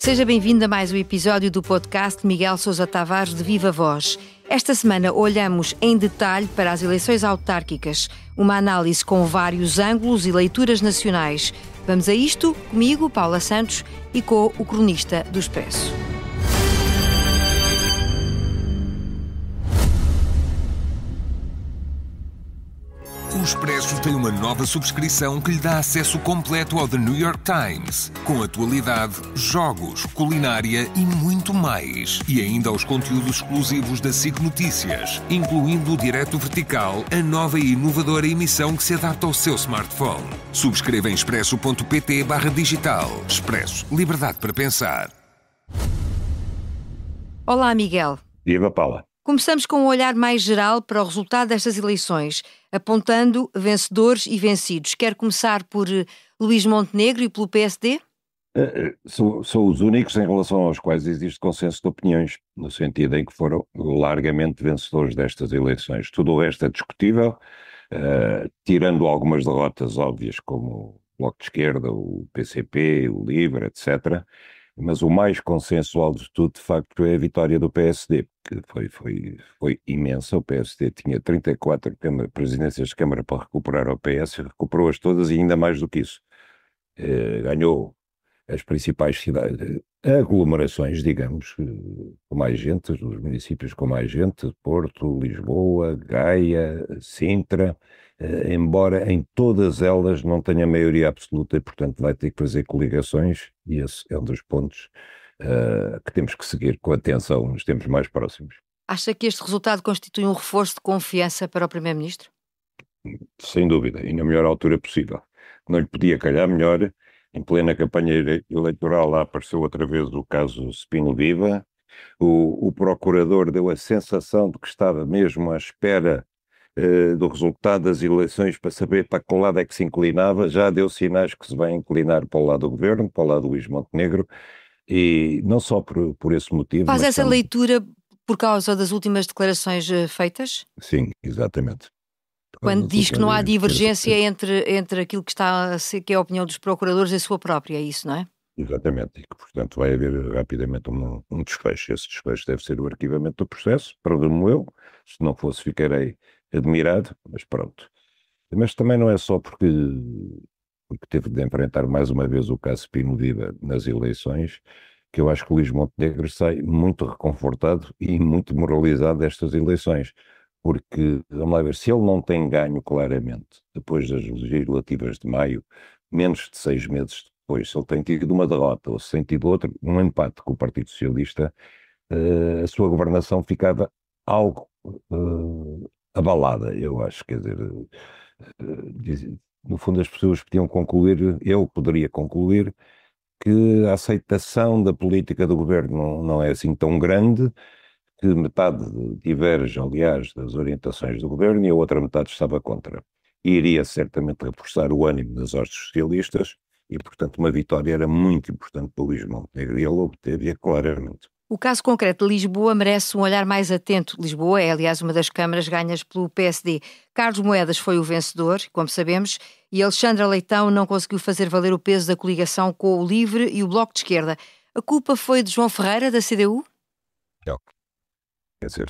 Seja bem-vindo a mais um episódio do podcast Miguel Sousa Tavares de Viva Voz. Esta semana olhamos em detalhe para as eleições autárquicas, uma análise com vários ângulos e leituras nacionais. Vamos a isto comigo, Paula Santos, e com o cronista do Expresso. O Expresso tem uma nova subscrição que lhe dá acesso completo ao The New York Times, com atualidade, jogos, culinária e muito mais. E ainda aos conteúdos exclusivos da SIC Notícias, incluindo o Direto Vertical, a nova e inovadora emissão que se adapta ao seu smartphone. Subscreva em expresso.pt/digital. Expresso. Liberdade para pensar. Olá, Miguel. Viva, Paula. Começamos com um olhar mais geral para o resultado destas eleições, apontando vencedores e vencidos. Quer começar por Luís Montenegro e pelo PSD? São os únicos em relação aos quais existe consenso de opiniões, no sentido em que foram largamente vencedores destas eleições. Tudo o resto é discutível, tirando algumas derrotas óbvias como o Bloco de Esquerda, o PCP, o LIVRE, etc., mas o mais consensual de tudo, de facto, é a vitória do PSD, que foi imensa. O PSD tinha 34 presidências de Câmara para recuperar ao PS, recuperou-as todas e ainda mais do que isso. Ganhou as principais cidades, aglomerações, digamos, com mais gente, os municípios com mais gente, Porto, Lisboa, Gaia, Sintra, embora em todas elas não tenha maioria absoluta e, portanto, vai ter que fazer coligações, e esse é um dos pontos que temos que seguir com atenção nos tempos mais próximos. Acha que este resultado constitui um reforço de confiança para o Primeiro-Ministro? Sem dúvida, e na melhor altura possível. Não lhe podia calhar melhor. Em plena campanha eleitoral lá apareceu outra vez o caso Spin Viva. O procurador deu a sensação de que estava mesmo à espera do resultado das eleições para saber para que lado é que se inclinava. Já deu sinais que se vai inclinar para o lado do governo, para o lado do Luís Montenegro, e não só por esse motivo. Faz essa leitura por causa das últimas declarações feitas? Sim, exatamente. Quando diz que não há divergência entre aquilo que está a ser, que é a opinião dos procuradores e a sua própria, é isso, não é? Exatamente, e que, portanto, vai haver rapidamente um desfecho. Esse desfecho deve ser o arquivamento do processo, presumo eu. Se não fosse, ficarei admirado, mas pronto. Mas também não é só porque teve de enfrentar mais uma vez o caso Spin Viva nas eleições, que eu acho que o Luís Montenegro sai muito reconfortado e muito moralizado destas eleições. Porque, vamos lá ver, se ele não tem ganho claramente, depois das legislativas de maio, menos de 6 meses depois, se ele tem tido uma derrota ou se tem tido outro, um empate com o Partido Socialista, a sua governação ficava algo abalada, eu acho, quer dizer, no fundo as pessoas podiam concluir, eu poderia concluir, que a aceitação da política do governo não é assim tão grande, que metade diverge, aliás, das orientações do governo e a outra metade estava contra. E iria certamente reforçar o ânimo das hostes socialistas e, portanto, uma vitória era muito importante para o Luís Montenegro e ele obteve-a claramente. O caso concreto de Lisboa merece um olhar mais atento. Lisboa é, aliás, uma das câmaras ganhas pelo PSD. Carlos Moedas foi o vencedor, como sabemos, e Alexandra Leitão não conseguiu fazer valer o peso da coligação com o LIVRE e o Bloco de Esquerda. A culpa foi de João Ferreira, da CDU? Não. Quer dizer,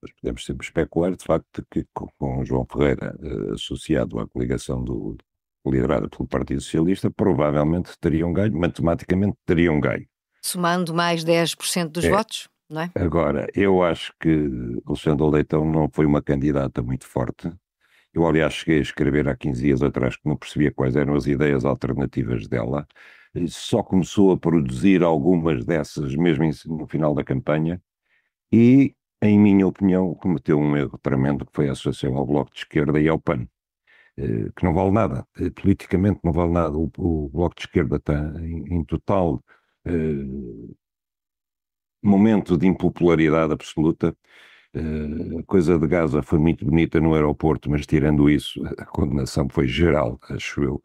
nós podemos sempre especular, de facto, que com João Ferreira associado à coligação liderada pelo Partido Socialista, provavelmente teriam ganho, matematicamente teriam ganho. Somando mais 10% dos votos, não é? Agora, eu acho que Alexandra Leitão não foi uma candidata muito forte. Eu, aliás, cheguei a escrever há 15 dias atrás que não percebia quais eram as ideias alternativas dela. Só começou a produzir algumas dessas mesmo no final da campanha. E, em minha opinião, cometeu um erro tremendo, que foi a associação ao Bloco de Esquerda e ao PAN, que não vale nada, politicamente não vale nada. O Bloco de Esquerda está em total momento de impopularidade absoluta. A coisa de Gaza foi muito bonita no aeroporto, mas tirando isso, a condenação foi geral, acho eu,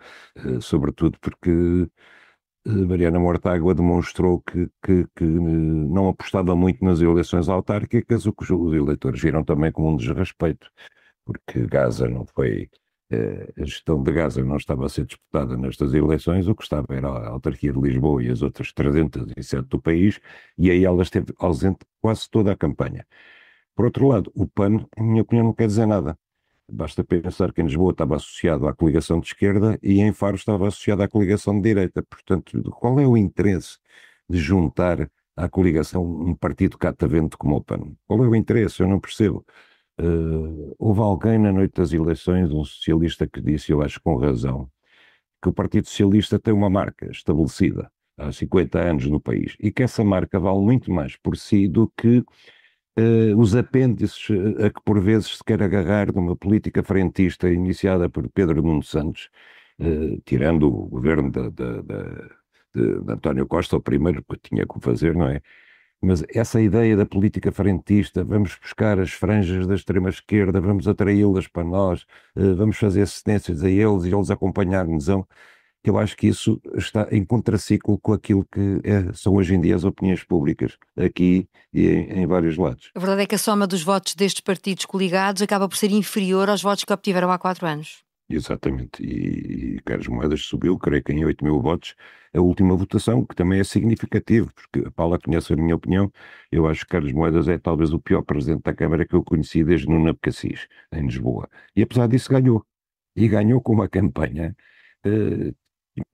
sobretudo porque Mariana Mortágua demonstrou que não apostava muito nas eleições autárquicas, o que os eleitores viram também como um desrespeito, porque Gaza não foi A gestão de Gaza não estava a ser disputada nestas eleições, o que estava era a autarquia de Lisboa e as outras 307 do país, e aí ela esteve ausente quase toda a campanha. Por outro lado, o PAN, em minha opinião, não quer dizer nada. Basta pensar que em Lisboa estava associado à coligação de esquerda e em Faro estava associado à coligação de direita. Portanto, qual é o interesse de juntar à coligação um partido catavento como o PAN? Qual é o interesse? Eu não percebo. Houve alguém na noite das eleições, um socialista, que disse, eu acho com razão, que o Partido Socialista tem uma marca estabelecida há 50 anos no país e que essa marca vale muito mais por si do que os apêndices a que por vezes se quer agarrar numa política frentista iniciada por Pedro Nuno Santos, tirando o governo de António Costa, o primeiro que tinha que fazer, não é? Mas essa ideia da política frentista, vamos buscar as franjas da extrema-esquerda, vamos atraí-las para nós, vamos fazer assistências a eles e eles acompanhar-nos, que eu acho que isso está em contraciclo com aquilo que são hoje em dia as opiniões públicas, aqui e em vários lados. A verdade é que a soma dos votos destes partidos coligados acaba por ser inferior aos votos que obtiveram há 4 anos. Exatamente, e Carlos Moedas subiu, creio que em 8 mil votos, a última votação, que também é significativo, porque a Paula conhece a minha opinião, eu acho que Carlos Moedas é talvez o pior presidente da Câmara que eu conheci desde Nuno Abcacis, em Lisboa, e apesar disso ganhou, e ganhou com uma campanha,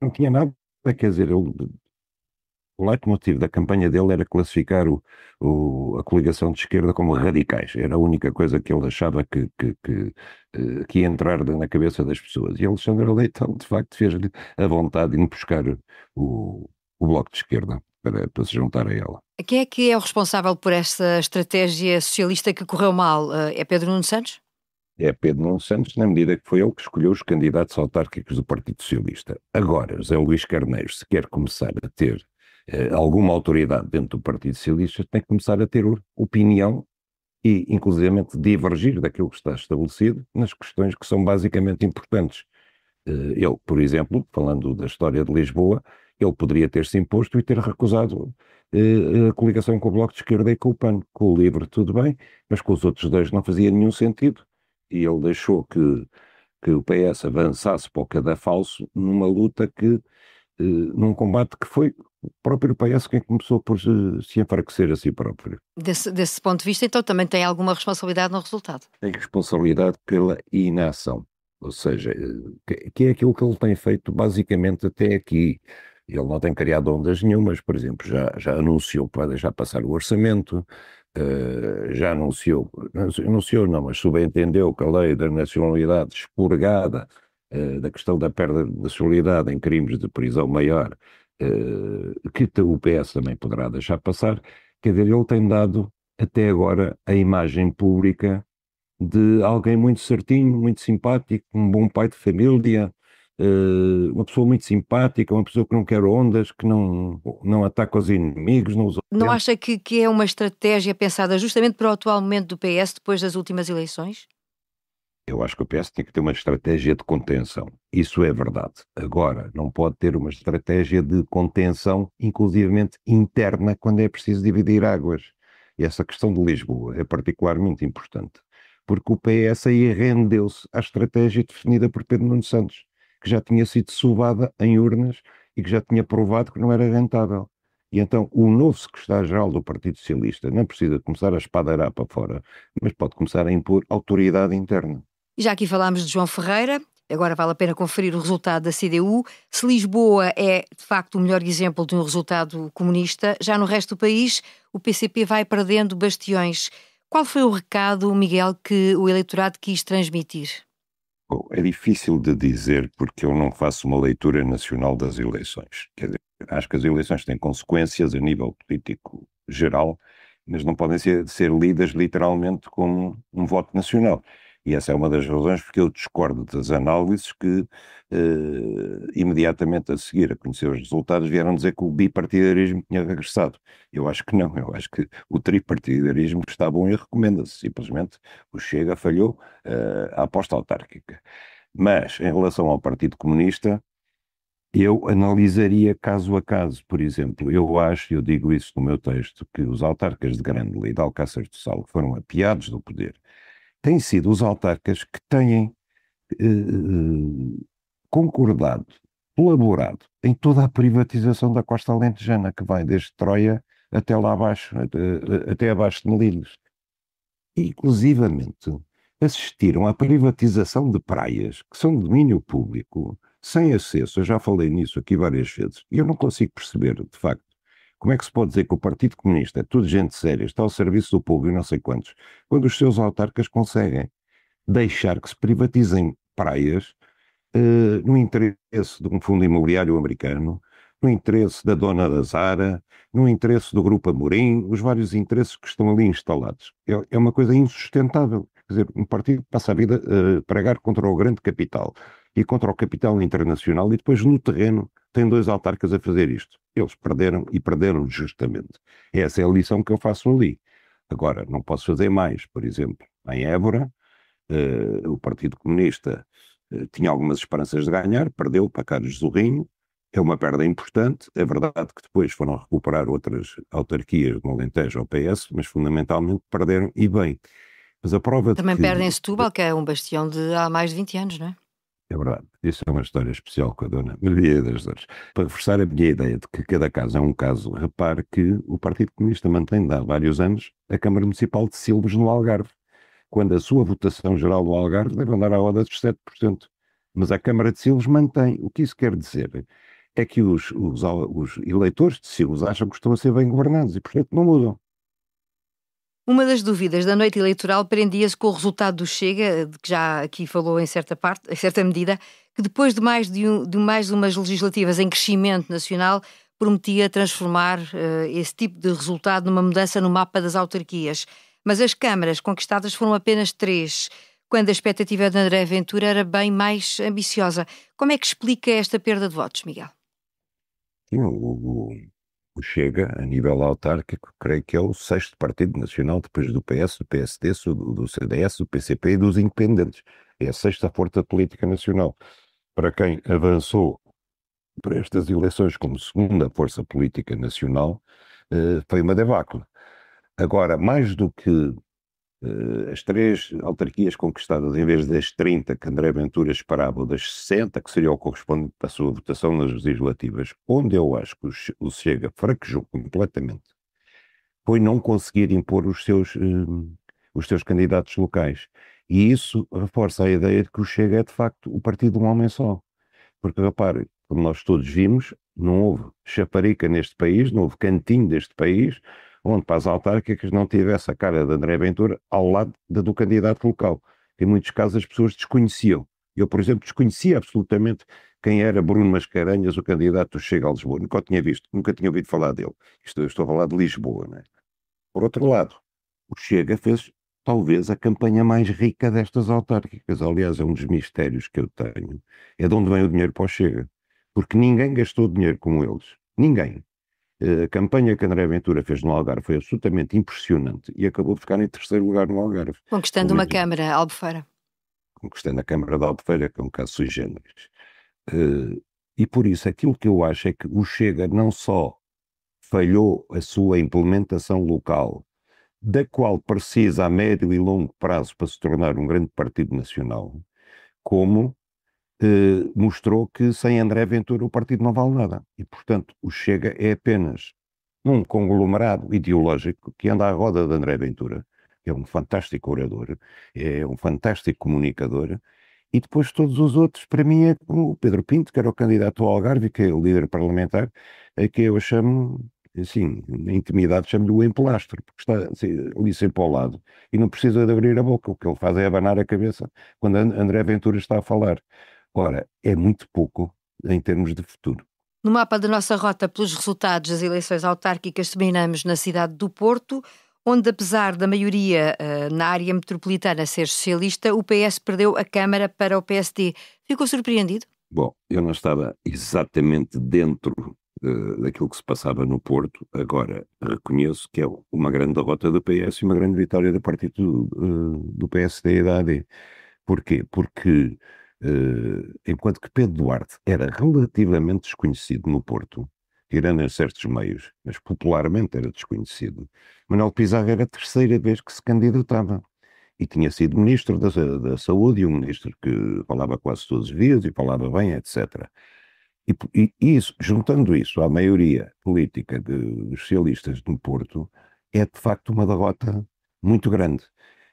não tinha nada, quer dizer, o leitmotiv da campanha dele era classificar a coligação de esquerda como radicais. Era a única coisa que ele achava que ia entrar na cabeça das pessoas. E Alexandre Leitão, de facto, fez-lhe a vontade de buscar o Bloco de Esquerda para se juntar a ela. Quem é que é o responsável por esta estratégia socialista que correu mal? É Pedro Nuno Santos? É Pedro Nuno Santos, na medida que foi ele que escolheu os candidatos autárquicos do Partido Socialista. Agora, José Luís Carneiro, se quer começar a ter alguma autoridade dentro do Partido Socialista, tem que começar a ter opinião e, inclusivamente, divergir daquilo que está estabelecido nas questões que são basicamente importantes. Ele, por exemplo, falando da história de Lisboa, ele poderia ter-se imposto e ter recusado a coligação com o Bloco de Esquerda e com o PAN. Com o LIVRE tudo bem, mas com os outros dois não fazia nenhum sentido. E ele deixou que o PS avançasse para o cadafalso numa luta num combate que foi o próprio PS quem começou por se enfraquecer a si próprio. Desse ponto de vista, então, também tem alguma responsabilidade no resultado? Tem responsabilidade pela inação, ou seja, que é aquilo que ele tem feito basicamente até aqui. Ele não tem criado ondas nenhumas, por exemplo, já anunciou que vai deixar passar o orçamento, já anunciou não, mas subentendeu que a lei da nacionalidade expurgada da questão da perda de nacionalidade em crimes de prisão maior, que o PS também poderá deixar passar. Quer dizer, ele tem dado até agora a imagem pública de alguém muito certinho, muito simpático, um bom pai de família, uma pessoa muito simpática, uma pessoa que não quer ondas, que não ataca os inimigos. Não acha que é uma estratégia pensada justamente para o atual momento do PS depois das últimas eleições? Eu acho que o PS tinha que ter uma estratégia de contenção. Isso é verdade. Agora, não pode ter uma estratégia de contenção, inclusivamente interna, quando é preciso dividir águas. E essa questão de Lisboa é particularmente importante, porque o PS aí rendeu-se à estratégia definida por Pedro Nuno Santos, que já tinha sido sovada em urnas e que já tinha provado que não era rentável. E então o novo secretário-geral do Partido Socialista não precisa começar a espadairar para fora, mas pode começar a impor autoridade interna. E já aqui falámos de João Ferreira, agora vale a pena conferir o resultado da CDU. Se Lisboa é, de facto, o melhor exemplo de um resultado comunista, já no resto do país o PCP vai perdendo bastiões. Qual foi o recado, Miguel, que o eleitorado quis transmitir? Bom, é difícil de dizer porque eu não faço uma leitura nacional das eleições. Quer dizer, acho que as eleições têm consequências a nível político geral, mas não podem ser lidas literalmente como um voto nacional. E essa é uma das razões porque eu discordo das análises que imediatamente a seguir a conhecer os resultados vieram dizer que o bipartidarismo tinha regressado. Eu acho que não, eu acho que o tripartidarismo está bom e recomenda-se. Simplesmente o Chega falhou a aposta autárquica. Mas em relação ao Partido Comunista, eu analisaria caso a caso. Por exemplo, eu digo isso no meu texto, que os autarcas de Grândola e de Alcácer do Sal, que foram apiados do poder, têm sido os autarcas que têm concordado, colaborado em toda a privatização da costa alentejana, que vai desde Troia até lá abaixo, até abaixo de Melinos. E, inclusivamente, assistiram à privatização de praias que são de domínio público, sem acesso. Eu já falei nisso aqui várias vezes. E eu não consigo perceber, de facto, como é que se pode dizer que o Partido Comunista é tudo gente séria, está ao serviço do povo e não sei quantos, quando os seus autarcas conseguem deixar que se privatizem praias no interesse de um fundo imobiliário americano, no interesse da dona da Zara, no interesse do Grupo Amorim, os vários interesses que estão ali instalados. É uma coisa insustentável. Quer dizer, um partido passa a vida a pregar contra o grande capital e contra o capital internacional e depois no terreno tem dois autarcas a fazer isto. Eles perderam e perderam justamente. Essa é a lição que eu faço ali. Agora, não posso fazer mais. Por exemplo, em Évora, o Partido Comunista tinha algumas esperanças de ganhar, perdeu para Carlos Zorrinho, é uma perda importante, é verdade que depois foram recuperar outras autarquias no Alentejo ao PS, mas fundamentalmente perderam e bem. Mas a prova de Também que... perdem Setúbal, que é um bastião de há mais de 20 anos, não é? É verdade, isso é uma história especial com a dona Maria das Dores. Para reforçar a minha ideia de que cada caso é um caso, repare que o Partido Comunista mantém há vários anos a Câmara Municipal de Silves no Algarve, quando a sua votação geral no Algarve deve andar à roda dos 7%. Mas a Câmara de Silves mantém. O que isso quer dizer é que os eleitores de Silves acham que estão a ser bem governados e, portanto, não mudam. Uma das dúvidas da noite eleitoral prendia-se com o resultado do Chega, de que já aqui falou em certa parte, em certa medida, que depois de mais umas legislativas em crescimento nacional, prometia transformar esse tipo de resultado numa mudança no mapa das autarquias. Mas as câmaras conquistadas foram apenas 3, quando a expectativa de André Ventura era bem mais ambiciosa. Como é que explica esta perda de votos, Miguel? Sim, o Chega, a nível autárquico, creio que é o 6º partido nacional, depois do PS, do PSD, do CDS, do PCP e dos independentes. É a 6ª força política nacional. Para quem avançou para estas eleições como segunda força política nacional, foi uma debacle. Agora, mais do que as 3 autarquias conquistadas, em vez das 30 que André Ventura esperava, ou das 60, que seria o correspondente à sua votação nas legislativas, onde eu acho que o Chega fraquejou completamente, foi não conseguir impor os seus candidatos locais. E isso reforça a ideia de que o Chega é, de facto, o partido de um homem só. Porque, repare, como nós todos vimos, não houve chaparica neste país, não houve cantinho deste país, onde para as autárquicas não tivesse a cara de André Ventura ao lado do candidato local. Em muitos casos as pessoas desconheciam. Eu, por exemplo, desconhecia absolutamente quem era Bruno Mascarenhas, o candidato do Chega a Lisboa. Nunca o tinha visto, nunca tinha ouvido falar dele. Eu estou a falar de Lisboa, não é? Por outro lado, o Chega fez talvez a campanha mais rica destas autárquicas. Aliás, é um dos mistérios que eu tenho. É de onde vem o dinheiro para o Chega. Porque ninguém gastou dinheiro como eles. Ninguém. A campanha que André Ventura fez no Algarve foi absolutamente impressionante e acabou por ficar em 3º lugar no Algarve. Conquistando uma Câmara, Albufeira. Conquistando a Câmara de Albufeira, que é um caso sui generis. E por isso, aquilo que eu acho é que o Chega não só falhou a sua implementação local, da qual precisa a médio e longo prazo para se tornar um grande partido nacional, como mostrou que sem André Ventura o partido não vale nada. E, portanto, o Chega é apenas um conglomerado ideológico que anda à roda de André Ventura. É um fantástico orador, é um fantástico comunicador, e depois todos os outros, para mim, é o Pedro Pinto, que era o candidato ao Algarve, que é o líder parlamentar, a que eu chamo, assim, na intimidade chamo-lhe o empolastro, porque está assim, ali sempre ao lado, e não precisa de abrir a boca, o que ele faz é abanar a cabeça quando André Ventura está a falar. Ora, é muito pouco em termos de futuro. No mapa da nossa rota, pelos resultados das eleições autárquicas, terminamos na cidade do Porto, onde, apesar da maioria na área metropolitana ser socialista, o PS perdeu a Câmara para o PSD. Ficou surpreendido? Bom, eu não estava exatamente dentro daquilo que se passava no Porto. Agora, reconheço que é uma grande derrota do PS e uma grande vitória do partido do PSD e da AD. Porquê? Porque enquanto que Pedro Duarte era relativamente desconhecido no Porto, tirando em certos meios, mas popularmente era desconhecido, Manuel Pizarro era a 3ª vez que se candidatava. e tinha sido ministro da Saúde, e um ministro que falava quase todos os dias e falava bem, etc. E isso, juntando isso à maioria política dos socialistas no Porto, é de facto uma derrota muito grande.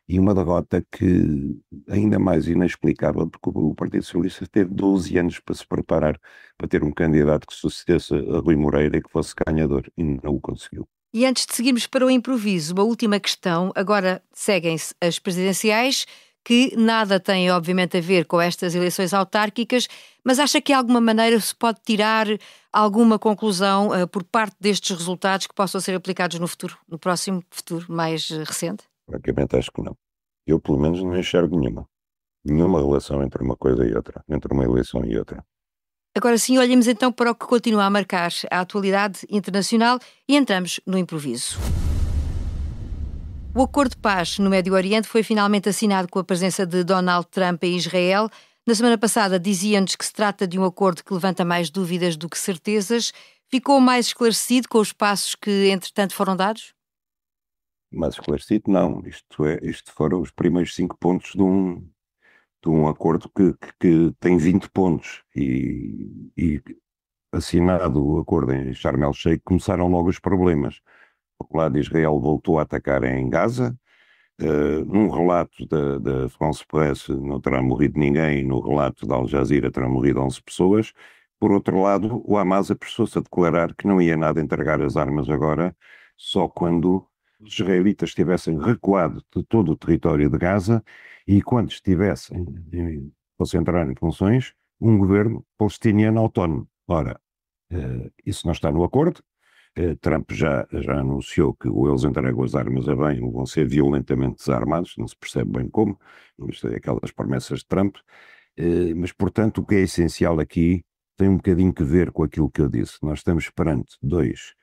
E uma derrota que ainda mais inexplicável, porque o Partido Socialista teve 12 anos para se preparar para ter um candidato que sucedesse a Rui Moreira e que fosse ganhador, e não o conseguiu. E antes de seguirmos para o improviso, uma última questão. Agora seguem-se as presidenciais, que nada têm, obviamente, a ver com estas eleições autárquicas, mas acha que de alguma maneira se pode tirar alguma conclusão por parte destes resultados que possam ser aplicados no futuro, no próximo futuro mais recente? Francamente, acho que não. Eu, pelo menos, não enxergo nenhuma relação entre uma coisa e outra, entre uma eleição e outra. Agora sim, olhemos então para o que continua a marcar a atualidade internacional e entramos no improviso. O acordo de paz no Médio Oriente foi finalmente assinado com a presença de Donald Trump em Israel. Na semana passada diziam-nos que se trata de um acordo que levanta mais dúvidas do que certezas. Ficou mais esclarecido com os passos que, entretanto, foram dados? Mais esclarecido, não. Isto foram os primeiros 5 pontos de um acordo que tem 20 pontos. E assinado o acordo em Sharm el-Sheikh, começaram logo os problemas. O lado de Israel voltou a atacar em Gaza. Num relato da France Press não terá morrido ninguém, no relato da Al Jazeera terá morrido 11 pessoas. Por outro lado, o Hamas apressou-se a declarar que não ia nada entregar as armas agora, só quando os israelitas tivessem recuado de todo o território de Gaza e quando fosse entrar em funções um governo palestiniano autónomo. Ora, isso não está no acordo. Trump já anunciou que ou eles entregam as armas a bem ou vão ser violentamente desarmados, não se percebe bem como, isto é aquelas promessas de Trump, mas portanto o que é essencial aqui tem um bocadinho que ver com aquilo que eu disse. Nós estamos perante dois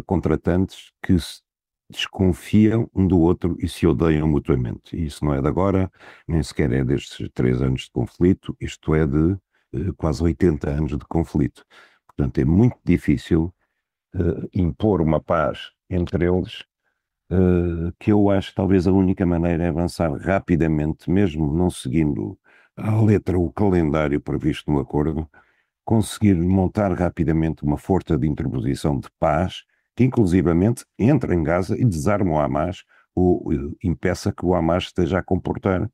contratantes que se desconfiam um do outro e se odeiam mutuamente. E isso não é de agora, nem sequer é destes 3 anos de conflito, isto é de quase 80 anos de conflito. Portanto, é muito difícil impor uma paz entre eles, que eu acho que talvez a única maneira é avançar rapidamente, mesmo não seguindo à letra o calendário previsto no acordo, conseguir montar rapidamente uma força de interposição de paz que inclusivamente entra em Gaza e desarma o Hamas ou impeça que o Hamas esteja a comportar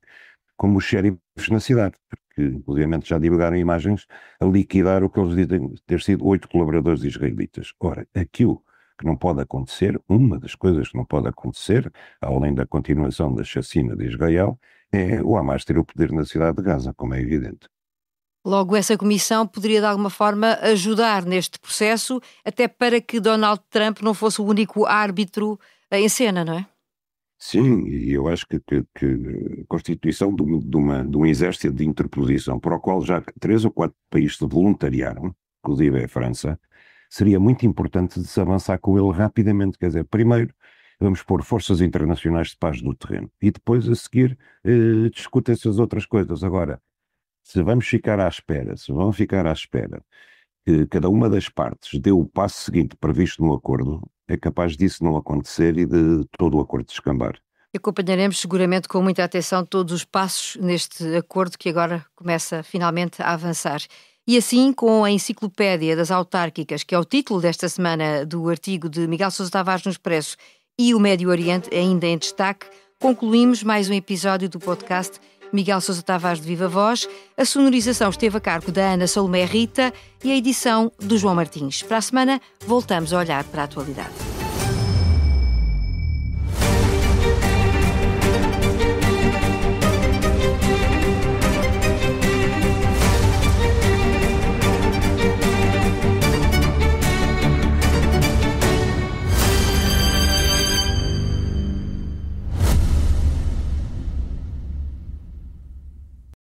como os xerifes na cidade, porque inclusivamente já divulgaram imagens a liquidar o que eles dizem ter sido 8 colaboradores israelitas. Ora, aquilo que não pode acontecer, uma das coisas que não pode acontecer, além da continuação da chacina de Israel, é o Hamas ter o poder na cidade de Gaza, como é evidente. Logo, essa comissão poderia de alguma forma ajudar neste processo, até para que Donald Trump não fosse o único árbitro em cena, não é? Sim, e eu acho que a constituição de um exército de interposição, para o qual já 3 ou 4 países se voluntariaram, inclusive a França, seria muito importante de se avançar com ele rapidamente. Quer dizer, primeiro vamos pôr forças internacionais de paz no terreno e depois a seguir discutem-se as outras coisas. Agora, se vão ficar à espera que cada uma das partes dê o passo seguinte previsto no acordo, é capaz disso não acontecer e de todo o acordo descambar. Acompanharemos seguramente com muita atenção todos os passos neste acordo que agora começa finalmente a avançar. E assim, com a Enciclopédia das Autárquicas, que é o título desta semana do artigo de Miguel Sousa Tavares no Expresso, e o Médio Oriente ainda em destaque, concluímos mais um episódio do podcast Miguel Sousa Tavares de Viva Voz. A sonorização esteve a cargo da Ana Salomé Rita e a edição do João Martins. Para a semana, voltamos a olhar para a atualidade.